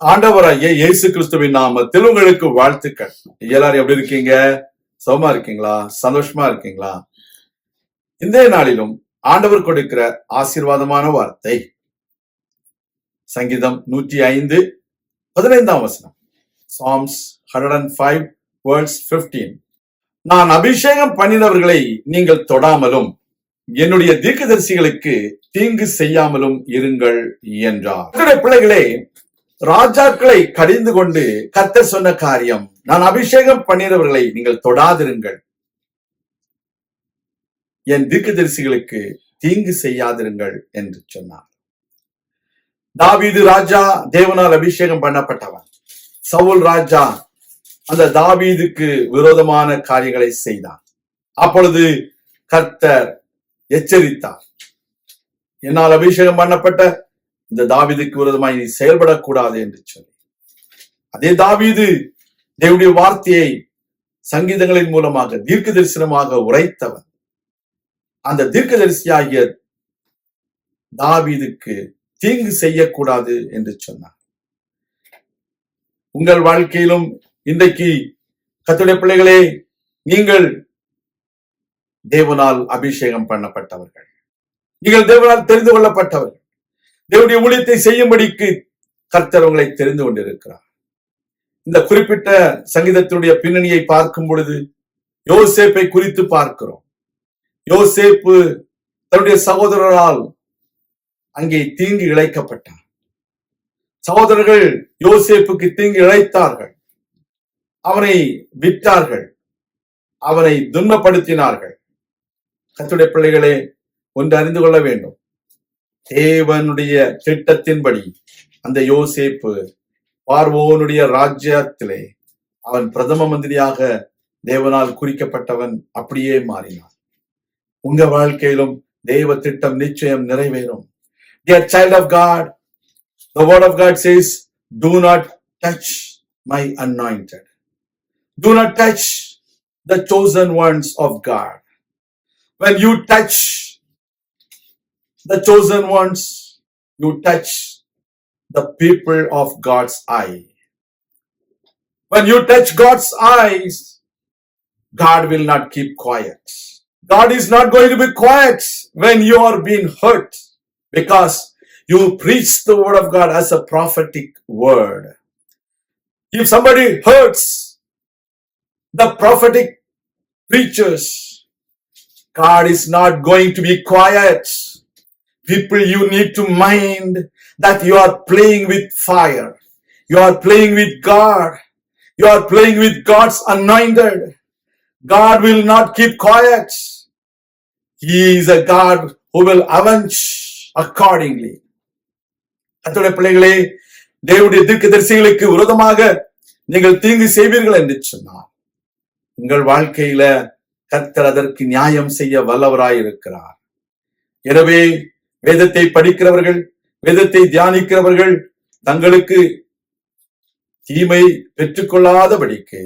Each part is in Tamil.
ஆண்டவராகிய இயேசு கிறிஸ்துவின் நாமத்தில் உங்களுக்கு வாழ்த்துக்கள். எல்லாரும் எப்படி இருக்கீங்க? சுகமா இருக்கீங்களா? சந்தோஷமா இருக்கீங்களா? இந்த நாளிலும் ஆண்டவர் கொடுக்கிற ஆசீர்வாதமான வார்த்தை சங்கீதம் 105:15 வசனம். Psalms 105 verse 15. நான் அபிஷேகம் பண்ணினவர்களை நீங்கள் தொடாமலும் என்னுடைய தீர்க்கதரிசிகளுக்கு தீங்கு செய்யாமலும் இருங்கள் என்றார். பிள்ளைகளே, ராஜாக்களை கடிந்து கொண்டு கர்த்தர் சொன்ன காரியம், நான் அபிஷேகம் பண்ணினவர்களை நீங்கள் தொடாதிருங்கள், என் தீர்க்கதரிசிகளுக்கு தீங்கு செய்யாதிருங்கள் என்று சொன்னார். தாவீது ராஜா தேவனால் அபிஷேகம் பண்ணப்பட்டவன். சவுல் ராஜா அந்த தாவீதுக்கு விரோதமான காரியங்களை செய்தான். அப்பொழுது கர்த்தர் எச்சரித்தார், என்னால் அபிஷேகம் பண்ணப்பட்ட இந்த தாவீதுக்கு விரோதமாய் நீ செயல்படக்கூடாது என்று சொல்லி, அதே தாவீது தேவனுடைய வார்த்தையை சங்கீதங்களின் மூலமாக தீர்க்க தரிசனமாக உரைத்தவன். அந்த தீர்க்கதரிசியாகிய தாவீதுக்கு தீங்கு செய்யக்கூடாது என்று சொன்னார். உங்கள் வாழ்க்கையிலும் இன்றைக்கு கர்த்தருடைய பிள்ளைகளே, நீங்கள் தேவனால் அபிஷேகம் பண்ணப்பட்டவர்கள், நீங்கள் தேவனால் தெரிந்து கொள்ளப்பட்டவர்கள். தேவனுடைய ஊழியத்தை செய்யும்படிக்கு கர்த்தர் உங்களை தெரிந்து கொண்டிருக்கிறார். இந்த குறிப்பிட்ட சங்கீதத்தினுடைய பின்னணியை பார்க்கும் பொழுது யோசேப்பை குறித்து பார்க்கிறோம். யோசேப்பு தன்னுடைய சகோதரரால் அங்கே தீங்கு இழைக்கப்பட்டார். சகோதரர்கள் யோசேப்புக்கு தீங்கு இழைத்தார்கள், அவனை விட்டார்கள், அவனை துன்பப்படுத்தினார்கள். கர்த்தருடைய பிள்ளைகளே, ஒன்று அறிந்து கொள்ள வேண்டும். தேவனுடைய திட்டத்தின்படி அந்த யோசேப்பு பார்வோனுடைய ராஜ்யத்திலே அவன் பிரதம மந்திரியாக தேவனால் குறிக்கப்பட்டவன் அப்படியே மாறினான். உங்க வாழ்க்கையிலும் தேவ திட்டம் நிச்சயம் நிறைவேறும். Dear child of God, the word of God says, do not touch my anointed. Do not touch the chosen ones of God. When you touch the chosen ones, you touch the people of God's eye. When you touch God's eyes, God will not keep quiet. God is not going to be quiet when you are being hurt, because you preach the word of God as a prophetic word. If somebody hurts the prophetic preachers, God is not going to be quiet. People, you need to mind that you are playing with fire. You are playing with God. You are playing with God's anointed. God will not keep quiet. He is a God who will avenge accordingly. கர்த்தருடைய பிள்ளைகளே, தேவனுடைய தீர்க்கதரிசிகளுக்கு விரோதமாக நீங்கள் தீங்கு செய்வீர்கள் என்று சொன்னார். உங்கள் வாழ்க்கையில கர்த்தர் அதற்கு நியாயம் செய்ய வல்லவராய் இருக்கிறார். எனவே வேதத்தை படிக்கிறவர்கள், வேதத்தை தியானிக்கிறவர்கள் தங்களுக்கு தீமை பெற்றுக்கொள்ளாதபடிக்கு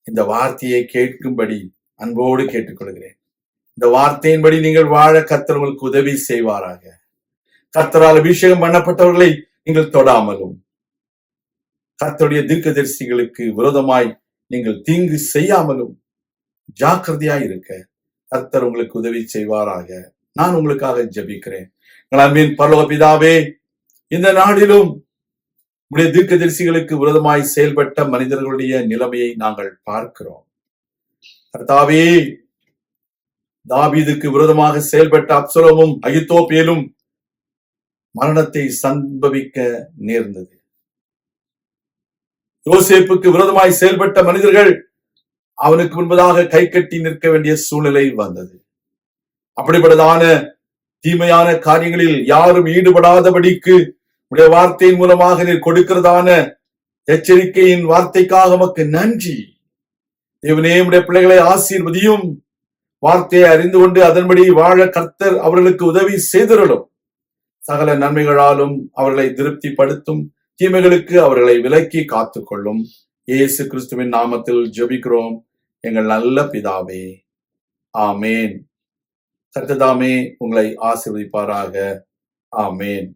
இந்த வார்த்தையை கேட்கும்படி அன்போடு கேட்டுக்கொள்கிறேன். இந்த வார்த்தையின்படி நீங்கள் வாழ கர்த்தர் உங்களுக்கு உதவி செய்வாராக. கர்த்தரால் அபிஷேகம் பண்ணப்பட்டவர்களை நீங்கள் தொடாமலும் கர்த்தருடைய தீர்க்கதரிசிகளுக்கு விரோதமாய் நீங்கள் தீங்கு செய்யாமலும் ஜாக்கிரதையாய் இருக்க கர்த்தர் உங்களுக்கு உதவி செய்வாராக. நான் உங்களுக்காக ஜெபிக்கிறேன். அன்பின் பரலோக பிதாவே, இந்த நாளிலும் உடைய தீர்க்கதரிசிகளுக்கு விரோதமாய் செயல்பட்ட மனிதர்களுடைய நிலைமையை நாங்கள் பார்க்கிறோம். கர்த்தாவே, தாவீதுக்கு விரோதமாக செயல்பட்ட அப்சலோமும் அகித்தோப்பேலும் மரணத்தை சம்பவிக்க நேர்ந்தது. யோசேப்புக்கு விரோதமாய் செயல்பட்ட மனிதர்கள் அவனுக்கு முன்பதாக கை கட்டி நிற்க வேண்டிய சூழ்நிலை வந்தது. அப்படிப்பட்டதான தீமையான காரியங்களில் யாரும் ஈடுபடாதபடிக்கு உடைய வார்த்தையின் மூலமாக நீர் கொடுக்கிறதான எச்சரிக்கையின் வார்த்தைக்காக உமக்கு நன்றி. தேவனே, உடைய பிள்ளைகளை ஆசீர்வதியும். வார்த்தையை அறிந்து கொண்டு அதன்படி வாழ கர்த்தர் அவர்களுக்கு உதவி செய்திருளும். சகல நன்மைகளாலும் அவர்களை திருப்திப்படுத்தும். தீமைகளுக்கு அவர்களை விலக்கி காத்துக்கொள்ளும். இயேசு கிறிஸ்துவின் நாமத்தில் ஜெபிக்கிறோம் எங்கள் நல்ல பிதாவே, ஆமேன். கர்த்தர் தாமே உங்களை ஆசீர்வதிப்பாராக. ஆமேன்.